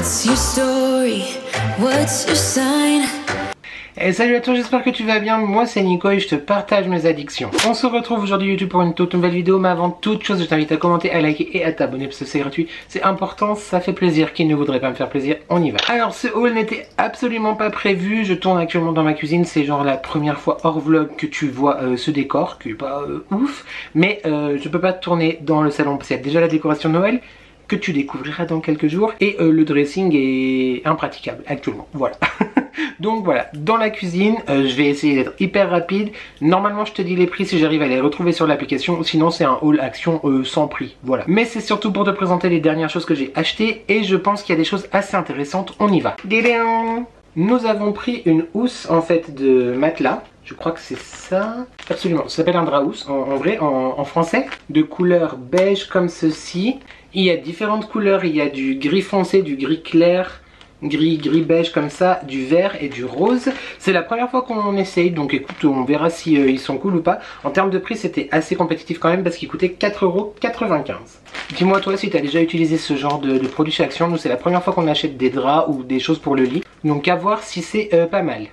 What's your story? What's your sign? Et salut à toi, j'espère que tu vas bien, moi c'est Nico et je te partage mes addictions. On se retrouve aujourd'hui YouTube pour une toute nouvelle vidéo, mais avant toute chose je t'invite à commenter, à liker et à t'abonner parce que c'est gratuit, c'est important, ça fait plaisir, qui ne voudrait pas me faire plaisir, on y va. Alors ce haul n'était absolument pas prévu, je tourne actuellement dans ma cuisine, c'est genre la première fois hors vlog que tu vois ce décor, qui est pas ouf, mais je peux pas tourner dans le salon parce qu'il y a déjà la décoration de Noël, que tu découvriras dans quelques jours, et le dressing est impraticable actuellement, voilà. Donc voilà, dans la cuisine, je vais essayer d'être hyper rapide. Normalement je te dis les prix si j'arrive à les retrouver sur l'application, sinon c'est un haul action sans prix, voilà. Mais c'est surtout pour te présenter les dernières choses que j'ai achetées et je pense qu'il y a des choses assez intéressantes, on y va. Nous avons pris une housse en fait de matelas. Je crois que c'est ça. Absolument, ça s'appelle un drap housse en vrai, en français. De couleur beige comme ceci. Il y a différentes couleurs, il y a du gris foncé, du gris clair, gris beige comme ça, du vert et du rose. C'est la première fois qu'on essaye, donc écoute, on verra si ils sont cool ou pas. En termes de prix, c'était assez compétitif quand même parce qu'il coûtait 4,95 €. Dis-moi toi si tu as déjà utilisé ce genre de produit chez Action. Nous c'est la première fois qu'on achète des draps ou des choses pour le lit, donc à voir si c'est pas mal.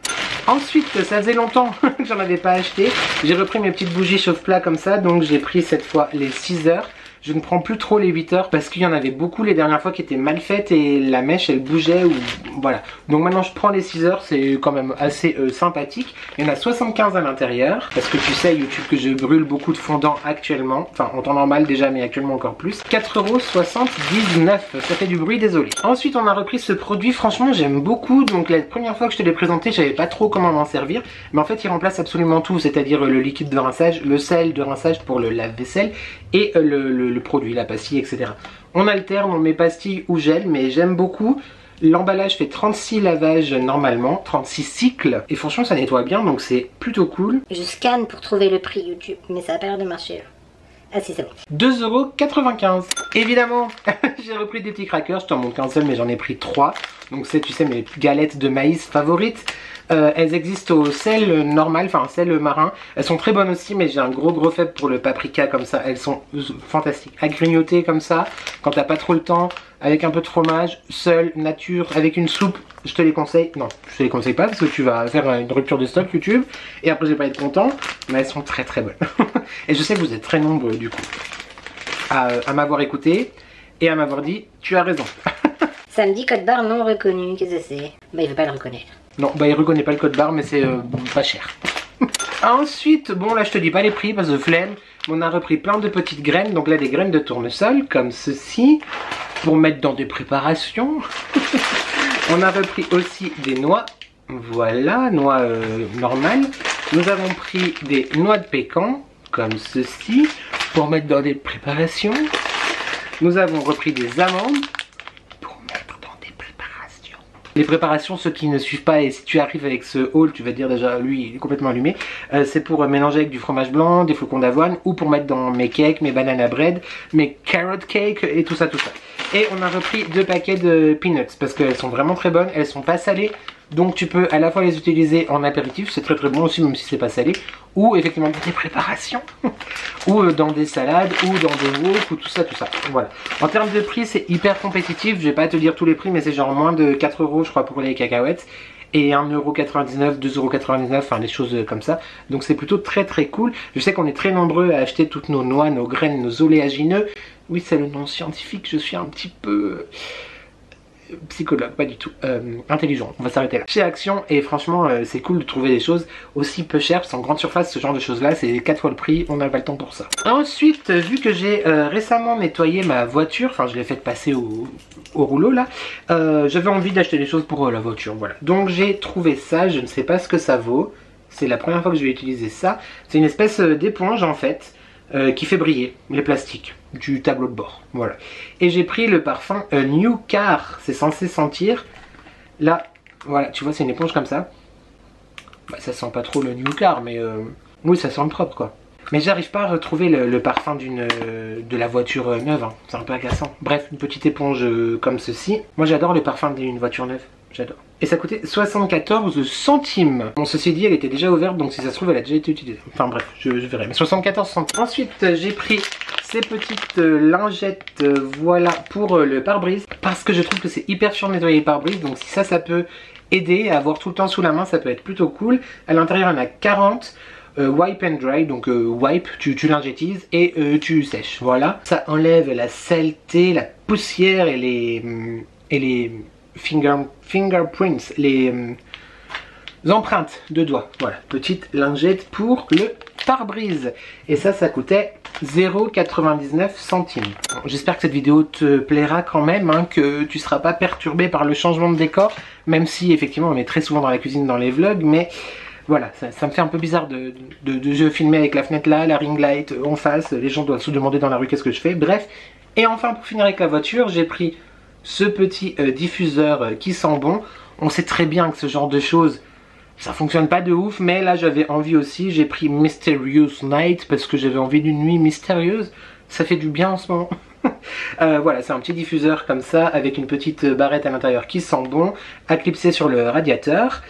Ensuite, ça faisait longtemps que j'en avais pas acheté. J'ai repris mes petites bougies chauffe-plat comme ça, donc j'ai pris cette fois les 6 heures. Je ne prends plus trop les 8 heures parce qu'il y en avait beaucoup les dernières fois qui étaient mal faites et la mèche elle bougeait ou voilà. Donc maintenant je prends les 6 heures, c'est quand même assez sympathique. Il y en a 75 à l'intérieur parce que tu sais YouTube que je brûle beaucoup de fondant actuellement. Enfin en temps normal déjà mais actuellement encore plus. 4,79 €, ça fait du bruit, désolé. Ensuite on a repris ce produit, franchement j'aime beaucoup. Donc la première fois que je te l'ai présenté je savais pas trop comment m'en servir. Mais en fait il remplace absolument tout, c'est-à-dire le liquide de rinçage, le sel de rinçage pour le lave-vaisselle et le produit, la pastille, etc. On alterne, on met pastille ou gel, mais j'aime beaucoup. L'emballage fait 36 lavages normalement, 36 cycles, et franchement ça nettoie bien, donc c'est plutôt cool. Je scanne pour trouver le prix YouTube, mais ça a pas l'air de marcher. Ah si, c'est bon. 2,95 €. Évidemment, j'ai repris des petits crackers, je t'en montre qu'un seul, mais j'en ai pris 3. Donc c'est, tu sais, mes galettes de maïs favorites. Elles existent au sel normal, enfin sel marin. Elles sont très bonnes aussi, mais j'ai un gros faible pour le paprika comme ça. Elles sont fantastiques. À grignoter comme ça, quand t'as pas trop le temps, avec un peu de fromage, seul, nature, avec une soupe, je te les conseille. Non, je te les conseille pas parce que tu vas faire une rupture de stock YouTube. Et après je vais pas être content, mais elles sont très bonnes. Et je sais que vous êtes très nombreux du coup à m'avoir écouté et à m'avoir dit tu as raison. Samedi code barre non reconnu, qu'est-ce que c'est? Bah il veut pas le reconnaître. Non, bah il reconnaît pas le code barre mais c'est pas cher. Ensuite, bon là je te dis pas les prix parce que flemme. On a repris plein de petites graines, donc là des graines de tournesol comme ceci pour mettre dans des préparations. On a repris aussi des noix, voilà, noix normales. Nous avons pris des noix de pécan comme ceci pour mettre dans des préparations. Nous avons repris des amandes pour mettre dans des préparations. Les préparations, ceux qui ne suivent pas, et si tu arrives avec ce haul, tu vas dire déjà, lui, il est complètement allumé. C'est pour mélanger avec du fromage blanc, des flocons d'avoine, ou pour mettre dans mes cakes, mes banana bread, mes carrot cakes et tout ça, tout ça. Et on a repris 2 paquets de peanuts parce qu'elles sont vraiment très bonnes, elles sont pas salées. Donc tu peux à la fois les utiliser en apéritif, c'est très bon aussi même si c'est pas salé, ou effectivement dans des préparations, ou dans des salades, ou dans des wok, ou tout ça, voilà. En termes de prix c'est hyper compétitif, je vais pas te dire tous les prix mais c'est genre moins de 4 € je crois pour les cacahuètes, et 1,99 €, 2,99 €, enfin des choses comme ça. Donc c'est plutôt très cool. Je sais qu'on est très nombreux à acheter toutes nos noix, nos graines, nos oléagineux. Oui c'est le nom scientifique, je suis un petit peu... psychologue, pas du tout, intelligent, on va s'arrêter là. Chez Action, et franchement c'est cool de trouver des choses aussi peu chères, parce qu'en grande surface ce genre de choses là c'est 4 fois le prix, on n'a pas le temps pour ça. Ensuite, vu que j'ai récemment nettoyé ma voiture, enfin je l'ai fait passer au rouleau là, j'avais envie d'acheter des choses pour la voiture, voilà. Donc j'ai trouvé ça, je ne sais pas ce que ça vaut, c'est la première fois que je vais utiliser ça, c'est une espèce d'éponge en fait, qui fait briller les plastiques du tableau de bord, voilà. Et j'ai pris le parfum New Car, c'est censé sentir, là, voilà, tu vois c'est une éponge comme ça, bah, ça sent pas trop le New Car, mais oui ça sent le propre quoi. Mais j'arrive pas à retrouver le parfum de la voiture neuve, hein. C'est un peu agaçant. Bref, une petite éponge comme ceci. Moi j'adore le parfum d'une voiture neuve, j'adore. Et ça coûtait 74 centimes. Bon, ceci dit, elle était déjà ouverte, donc si ça se trouve, elle a déjà été utilisée. Enfin bref, je verrai. Mais 74 centimes. Ensuite, j'ai pris ces petites lingettes, voilà, pour le pare-brise. Parce que je trouve que c'est hyper chiant de nettoyer le pare-brise. Donc si ça peut aider à avoir tout le temps sous la main, ça peut être plutôt cool. À l'intérieur, il y en a 40. Wipe and dry, donc wipe, tu lingettises et tu sèches, voilà. Ça enlève la saleté, la poussière et les fingerprints, les empreintes de doigts. Voilà, petite lingette pour le pare-brise. Et ça coûtait 0,99 centimes. Bon, j'espère que cette vidéo te plaira quand même, hein, que tu ne seras pas perturbé par le changement de décor, même si effectivement on est très souvent dans la cuisine dans les vlogs, mais voilà, ça me fait un peu bizarre de filmer avec la fenêtre là, la ring light en face, les gens doivent se demander dans la rue qu'est-ce que je fais, bref. Et enfin, pour finir avec la voiture, j'ai pris ce petit diffuseur qui sent bon. On sait très bien que ce genre de choses, ça fonctionne pas de ouf, mais là j'avais envie aussi, j'ai pris Mysterious Night parce que j'avais envie d'une nuit mystérieuse. Ça fait du bien en ce moment. Voilà, c'est un petit diffuseur comme ça avec une petite barrette à l'intérieur qui sent bon, à clipser sur le radiateur.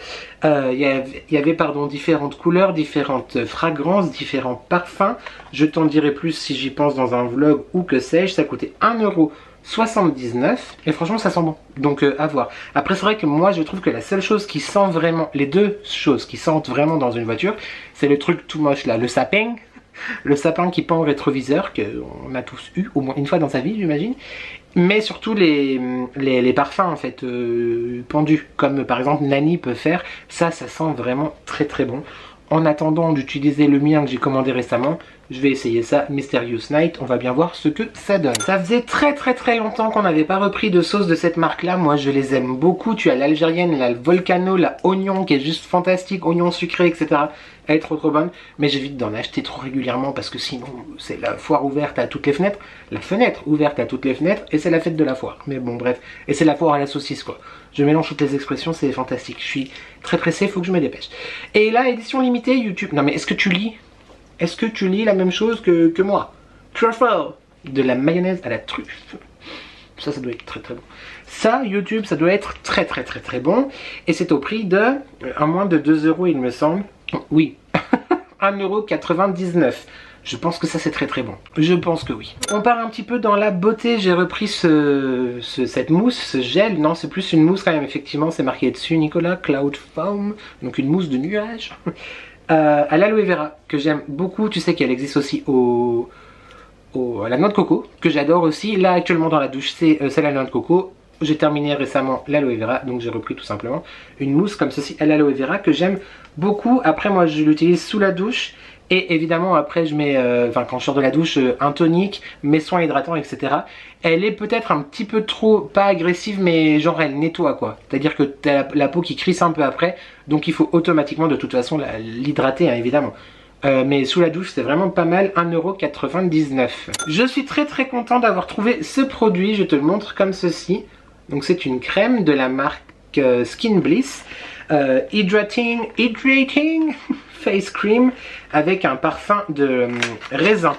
Il y avait différentes couleurs, différentes fragrances, différents parfums. Je t'en dirai plus si j'y pense dans un vlog ou que sais-je. Ça coûtait 1,79 € et franchement ça sent bon, donc à voir. Après c'est vrai que moi je trouve que la seule chose qui sent vraiment, les deux choses qui sentent vraiment dans une voiture, c'est le truc tout moche là, le sapin. Le sapin qui pend au rétroviseur, qu'on a tous eu au moins une fois dans sa vie j'imagine. Mais surtout les parfums en fait pendus, comme par exemple Nani peut faire. Ça sent vraiment très très bon. En attendant d'utiliser le mien que j'ai commandé récemment, je vais essayer ça, Mysterious Night, on va bien voir ce que ça donne. Ça faisait très longtemps qu'on n'avait pas repris de sauce de cette marque là, moi je les aime beaucoup. Tu as l'algérienne, la volcano, la oignon qui est juste fantastique, oignon sucré etc. Elle est trop bonne, mais j'évite d'en acheter trop régulièrement parce que sinon c'est la foire ouverte à toutes les fenêtres, la fenêtre ouverte à toutes les fenêtres et c'est la fête de la foire. Mais bon bref, et c'est la foire à la saucisse quoi. Je mélange toutes les expressions, c'est fantastique. Je suis très pressé, il faut que je me dépêche. Et là, édition limitée YouTube. Non mais est-ce que tu lis? Est-ce que tu lis la même chose que moi? Truffle, de la mayonnaise à la truffe. Ça doit être très bon. Ça, YouTube, ça doit être très bon. Et c'est au prix de, à moins de 2 € il me semble. Oui, 1,99 €. Je pense que ça c'est très bon. Je pense que oui. On part un petit peu dans la beauté. J'ai repris cette mousse, ce gel. Non, c'est plus une mousse quand même. Effectivement, c'est marqué dessus, Nicolas. Cloud Foam. Donc une mousse de nuage. À l'aloe vera, que j'aime beaucoup. Tu sais qu'elle existe aussi à la noix de coco, que j'adore aussi. Là, actuellement dans la douche, c'est la noix de coco. J'ai terminé récemment l'aloe vera, donc j'ai repris tout simplement une mousse comme ceci à l'aloe vera que j'aime beaucoup. Après, moi, je l'utilise sous la douche. Et évidemment après je mets, quand je sors de la douche, un tonique, mes soins hydratants etc. Elle est peut-être un petit peu trop, pas agressive mais genre elle nettoie quoi. C'est à dire que tu as la peau qui crisse un peu après. Donc il faut automatiquement de toute façon l'hydrater hein, évidemment. Mais sous la douche c'est vraiment pas mal, 1,99 €. Je suis très content d'avoir trouvé ce produit, je te le montre comme ceci. Donc c'est une crème de la marque Skin Bliss. Hydrating Face Cream avec un parfum de raisin.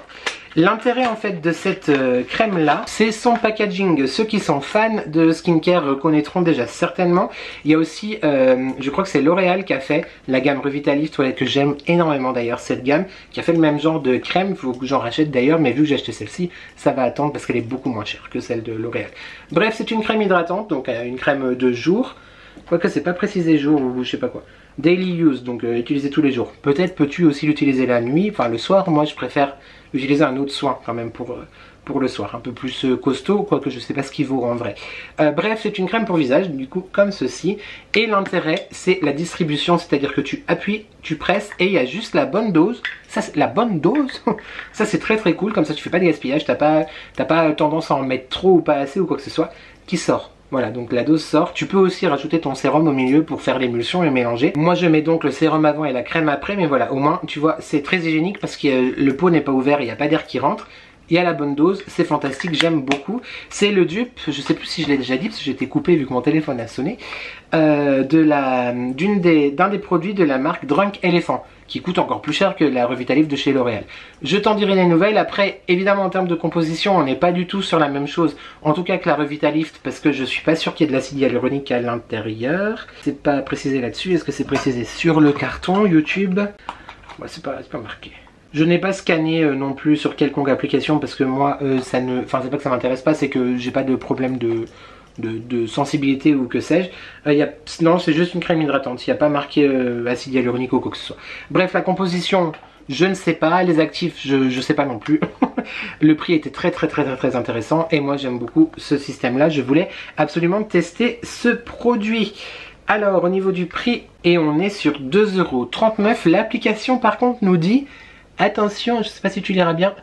L'intérêt en fait de cette crème là, c'est son packaging. Ceux qui sont fans de skincare connaîtront déjà certainement. Il y a aussi, je crois que c'est L'Oréal qui a fait la gamme Revitalift Toilette que j'aime énormément d'ailleurs cette gamme, qui a fait le même genre de crème. Il faut que j'en rachète d'ailleurs, mais vu que j'ai acheté celle-ci, ça va attendre parce qu'elle est beaucoup moins chère que celle de L'Oréal. Bref, c'est une crème hydratante, donc une crème de jour. Quoique c'est pas précisé jour ou je sais pas quoi. Daily use, donc utiliser tous les jours. Peut-être peux-tu aussi l'utiliser la nuit, enfin le soir. Moi je préfère utiliser un autre soin quand même pour le soir. Un peu plus costaud, quoique je sais pas ce qu'il vaut en vrai. Bref, c'est une crème pour visage, du coup comme ceci. Et l'intérêt c'est la distribution, c'est-à-dire que tu appuies, tu presses et il y a juste la bonne dose. Ça c'est la bonne dose. Ça c'est très cool, comme ça tu fais pas de gaspillage, t'as pas tendance à en mettre trop ou pas assez ou quoi que ce soit, qui sort. Voilà, donc la dose sort. Tu peux aussi rajouter ton sérum au milieu pour faire l'émulsion et mélanger. Moi je mets donc le sérum avant et la crème après, mais voilà, au moins tu vois c'est très hygiénique parce que le pot n'est pas ouvert, il n'y a pas d'air qui rentre. Il y a la bonne dose, c'est fantastique, j'aime beaucoup. C'est le dupe, je sais plus si je l'ai déjà dit parce que j'ai été coupé vu que mon téléphone a sonné, d'un des produits de la marque Drunk Elephant, qui coûte encore plus cher que la Revitalift de chez L'Oréal. Je t'en dirai des nouvelles. Après, évidemment en termes de composition, on n'est pas du tout sur la même chose, en tout cas que la Revitalift, parce que je suis pas sûr qu'il y ait de l'acide hyaluronique à l'intérieur. C'est pas précisé là-dessus, est-ce que c'est précisé sur le carton YouTube? Ouais, c'est pas marqué. Je n'ai pas scanné non plus sur quelconque application parce que moi, ça ne... Enfin, c'est pas que ça m'intéresse pas, c'est que j'ai pas de problème de sensibilité ou que sais-je. Non, c'est juste une crème hydratante. Il n'y a pas marqué acide hyaluronique ou quoi que ce soit. Bref, la composition, je ne sais pas. Les actifs, je sais pas non plus. Le prix était très intéressant. Et moi, j'aime beaucoup ce système-là. Je voulais absolument tester ce produit. Alors, au niveau du prix, et on est sur 2,39 €. L'application, par contre, nous dit... Attention, je sais pas si tu liras bien.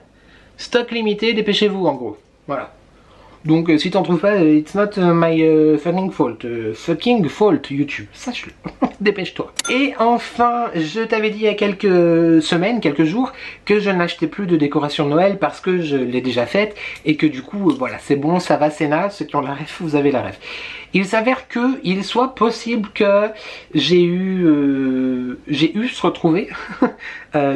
Stock limité, dépêchez-vous en gros. Voilà. Donc si t'en trouves pas, it's not my fucking fault YouTube. Sache-le. Dépêche-toi. Et enfin, je t'avais dit il y a quelques semaines, quelques jours, que je n'achetais plus de décoration de Noël parce que je l'ai déjà faite et que du coup, voilà, c'est bon, ça va, c'est naze. Ceux qui ont la ref, vous avez la ref. Il s'avère qu'il soit possible que j'ai eu se retrouver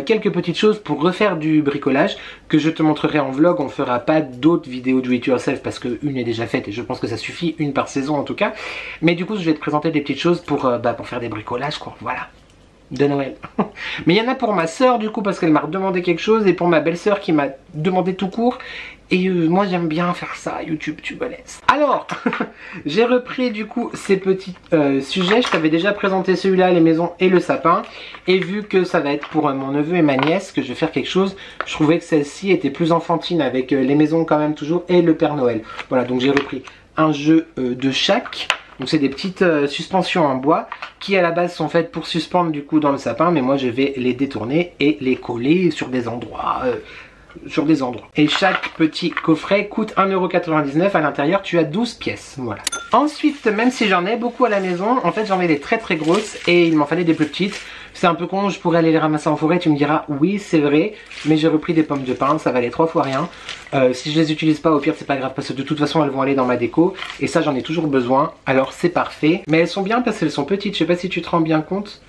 quelques petites choses pour refaire du bricolage que je te montrerai en vlog. On ne fera pas d'autres vidéos do it yourself parce qu'une est déjà faite et je pense que ça suffit, une par saison en tout cas. Mais du coup, je vais te présenter des petites choses pour faire des bricolages, quoi. Voilà. De Noël. Mais il y en a pour ma soeur du coup parce qu'elle m'a redemandé quelque chose et pour ma belle-sœur qui m'a demandé tout court. Et moi j'aime bien faire ça, YouTube, tu me laisses. Alors, j'ai repris du coup ces petits sujets. Je t'avais déjà présenté celui-là, les maisons et le sapin. Et vu que ça va être pour mon neveu et ma nièce que je vais faire quelque chose, je trouvais que celle-ci était plus enfantine avec les maisons quand même toujours et le Père Noël. Voilà, donc j'ai repris un jeu de chaque. Donc c'est des petites suspensions en bois qui à la base sont faites pour suspendre du coup dans le sapin. Mais moi je vais les détourner et les coller sur des endroits... Et chaque petit coffret coûte 1,99 €. À l'intérieur tu as 12 pièces, voilà. Ensuite, même si j'en ai beaucoup à la maison, en fait j'en ai des très grosses et il m'en fallait des plus petites. C'est un peu con, je pourrais aller les ramasser en forêt, tu me diras oui c'est vrai. Mais j'ai repris des pommes de pin, ça valait 3 fois rien. Si je les utilise pas, au pire c'est pas grave parce que de toute façon elles vont aller dans ma déco. Et ça j'en ai toujours besoin, alors c'est parfait. Mais elles sont bien parce qu'elles sont petites, je sais pas si tu te rends bien compte.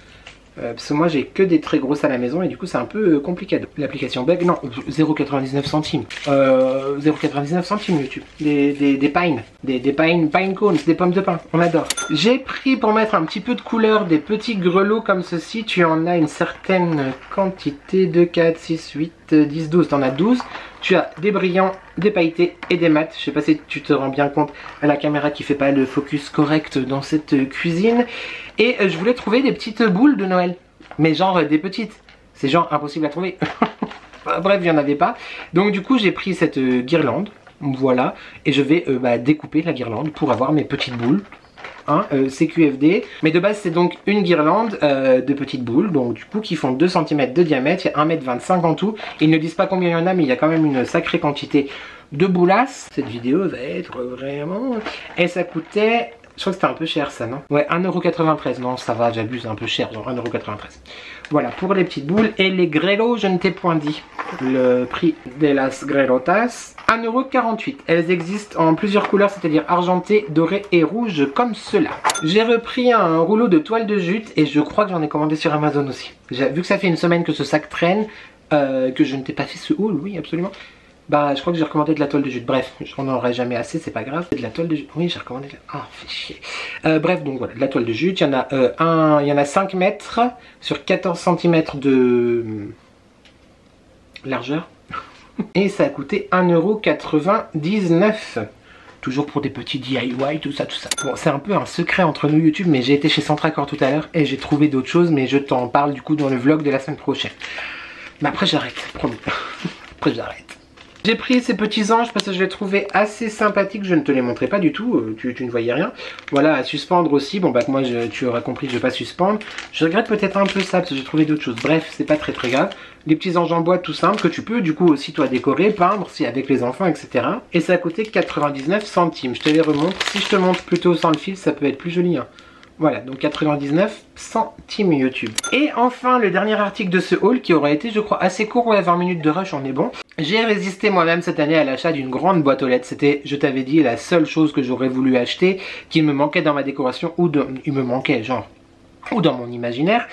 Parce que moi j'ai que des très grosses à la maison et du coup c'est un peu compliqué. L'application bug, non, 0,99 centimes. 0,99 centimes YouTube. Des pines. Des pine cones, des pommes de pin. On adore. J'ai pris pour mettre un petit peu de couleur des petits grelots comme ceci. Tu en as une certaine quantité de 4, 6, 8, 10, 12. T'en as 12. Tu as des brillants, des pailletés et des mats. Je sais pas si tu te rends bien compte à la caméra qui fait pas le focus correct dans cette cuisine. Et je voulais trouver des petites boules de Noël. Mais genre des petites. C'est genre impossible à trouver. Bref, il n'y en avait pas. Donc du coup j'ai pris cette guirlande. Voilà. Et je vais découper la guirlande pour avoir mes petites boules. Hein, CQFD. Mais de base c'est donc une guirlande de petites boules. Donc du coup qui font 2 cm de diamètre. Il y a 1,25 m en tout. Ils ne disent pas combien il y en a mais il y a quand même une sacrée quantité de boulasses. Cette vidéo va être vraiment... Et ça coûtait... Je crois que c'était un peu cher ça, non? Ouais, 1,93 €. Non, ça va, j'abuse, un peu cher, genre 1,93 €. Voilà, pour les petites boules. Et les grelos, je ne t'ai point dit le prix de las grelotas. 1,48 €. Elles existent en plusieurs couleurs, c'est-à-dire argenté, doré et rouge, comme cela. J'ai repris un rouleau de toile de jute et je crois que j'en ai commandé sur Amazon aussi. Vu que ça fait une semaine que ce sac traîne, que je ne t'ai pas fait ce haul, oui, absolument. Bah je crois que j'ai recommandé de la toile de jute. Bref, j'en aurai jamais assez, c'est pas grave. De la toile de jute. Oui, j'ai recommandé de la... Ah, fait chier. Bref, donc voilà, de la toile de jute. Il y en a 5 mètres sur 14 cm de largeur. Et ça a coûté 1,99 €. Toujours pour des petits DIY, tout ça. Bon, c'est un peu un secret entre nous YouTube, mais j'ai été chez Centracor tout à l'heure et j'ai trouvé d'autres choses, mais je t'en parle du coup dans le vlog de la semaine prochaine. Mais après j'arrête, promis. Après j'arrête. J'ai pris ces petits anges parce que je les trouvais assez sympathiques. Je ne te les montrais pas du tout, tu ne voyais rien. Voilà, à suspendre aussi. Bon bah moi tu auras compris que je ne vais pas suspendre. Je regrette peut-être un peu ça parce que j'ai trouvé d'autres choses. Bref, c'est pas très grave. Les petits anges en bois tout simple que tu peux du coup aussi toi décorer, peindre si avec les enfants, etc. Et ça a coûté 99 centimes. Je te les remontre. Si je te montre plutôt sans le fil, ça peut être plus joli, hein. Voilà, donc 99 centimes YouTube. Et enfin, le dernier article de ce haul qui aura été, je crois, assez court. Ouais, 20 minutes de rush, on est bon. J'ai résisté moi-même cette année à l'achat d'une grande boîte aux lettres. C'était, je t'avais dit, la seule chose que j'aurais voulu acheter, qui me manquait dans ma décoration, il me manquait, genre, ou dans mon imaginaire.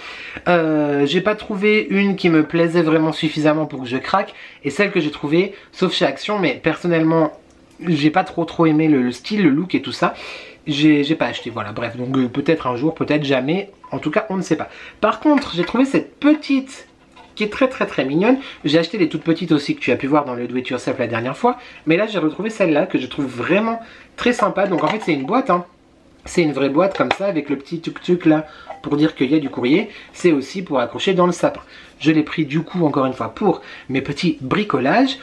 J'ai pas trouvé une qui me plaisait vraiment suffisamment pour que je craque. Et celle que j'ai trouvée, sauf chez Action, mais personnellement, j'ai pas trop aimé le style, le look et tout ça. J'ai pas acheté, voilà, bref, donc peut-être un jour, peut-être jamais, en tout cas on ne sait pas. Par contre, j'ai trouvé cette petite qui est très mignonne. J'ai acheté les toutes petites aussi que tu as pu voir dans le Do It Yourself la dernière fois. Mais là j'ai retrouvé celle-là que je trouve vraiment très sympa. Donc en fait c'est une boîte, hein. C'est une vraie boîte comme ça avec le petit tuk-tuk là pour dire qu'il y a du courrier. C'est aussi pour accrocher dans le sapin. Je l'ai pris du coup encore une fois pour mes petits bricolages.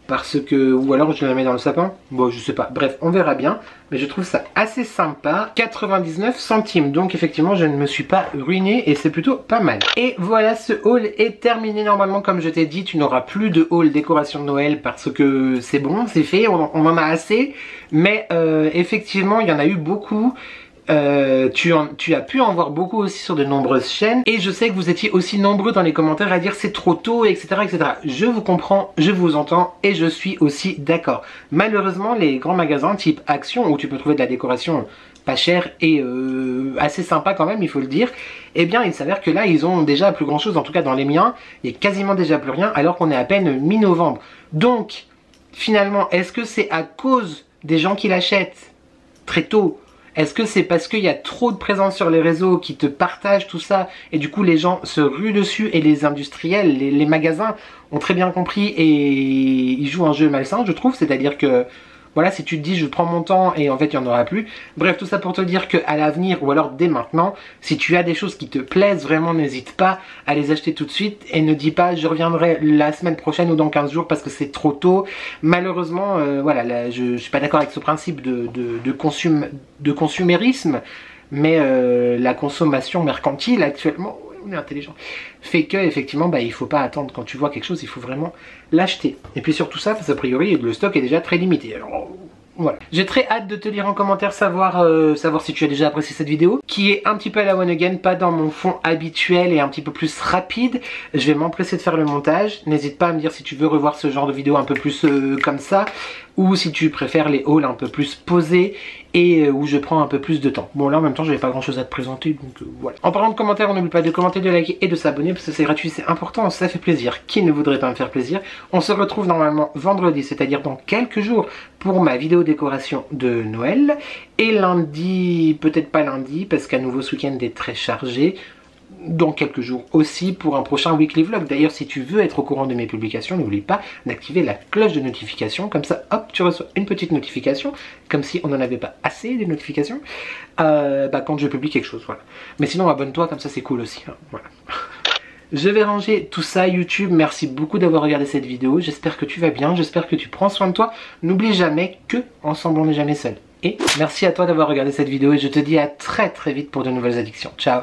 Parce que, ou alors je la mets dans le sapin, bon je sais pas, bref on verra bien. Mais je trouve ça assez sympa, 99 centimes, donc effectivement je ne me suis pas ruiné et c'est plutôt pas mal. Et voilà, ce haul est terminé normalement. Comme je t'ai dit, tu n'auras plus de haul décoration de Noël parce que c'est bon, c'est fait, on en a assez. Mais effectivement il y en a eu beaucoup. Tu as pu en voir beaucoup aussi sur de nombreuses chaînes et je sais que vous étiez aussi nombreux dans les commentaires à dire c'est trop tôt, etc., etc. Je vous comprends, je vous entends et je suis aussi d'accord. Malheureusement les grands magasins type Action où tu peux trouver de la décoration pas chère et assez sympa quand même, il faut le dire, eh bien il s'avère que là ils ont déjà plus grand chose, en tout cas dans les miens il y a quasiment déjà plus rien alors qu'on est à peine mi-novembre. Donc finalement est-ce que c'est à cause des gens qui l'achètent très tôt? Est-ce que c'est parce qu'il y a trop de présence sur les réseaux qui te partagent tout ça et du coup les gens se ruent dessus et les industriels, les magasins ont très bien compris et ils jouent un jeu malsain je trouve, c'est-à-dire que voilà, si tu te dis je prends mon temps et en fait il n'y en aura plus. Bref, tout ça pour te dire qu'à l'avenir ou alors dès maintenant, si tu as des choses qui te plaisent vraiment, n'hésite pas à les acheter tout de suite et ne dis pas je reviendrai la semaine prochaine ou dans 15 jours parce que c'est trop tôt. Malheureusement, voilà, là, je suis pas d'accord avec ce principe de consumérisme, mais la consommation mercantile actuellement, on est intelligent, fait que effectivement il faut pas attendre. Quand tu vois quelque chose il faut vraiment l'acheter et puis surtout ça parce a priori le stock est déjà très limité. Alors voilà, j'ai très hâte de te lire en commentaire savoir si tu as déjà apprécié cette vidéo qui est un petit peu à la one again, pas dans mon fond habituel et un petit peu plus rapide. Je vais m'empresser de faire le montage. N'hésite pas à me dire si tu veux revoir ce genre de vidéo un peu plus comme ça ou si tu préfères les hauls un peu plus posés et où je prends un peu plus de temps. Bon là en même temps j'avais pas grand chose à te présenter donc voilà. En parlant de commentaires, on n'oublie pas de commenter, de liker et de s'abonner parce que c'est gratuit, c'est important, ça fait plaisir. Qui ne voudrait pas me faire plaisir? On se retrouve normalement vendredi, c'est-à-dire dans quelques jours pour ma vidéo décoration de Noël. Et lundi, peut-être pas lundi parce qu'à nouveau ce week-end est très chargé. Dans quelques jours aussi pour un prochain weekly vlog. D'ailleurs si tu veux être au courant de mes publications, n'oublie pas d'activer la cloche de notification, comme ça hop tu reçois une petite notification, comme si on n'en avait pas assez des notifications quand je publie quelque chose, voilà. Mais sinon abonne-toi, comme ça c'est cool aussi, hein, voilà. Je vais ranger tout ça YouTube, merci beaucoup d'avoir regardé cette vidéo, j'espère que tu vas bien, j'espère que tu prends soin de toi, n'oublie jamais que ensemble on n'est jamais seul. Et merci à toi d'avoir regardé cette vidéo et je te dis à très vite pour de nouvelles addictions, ciao.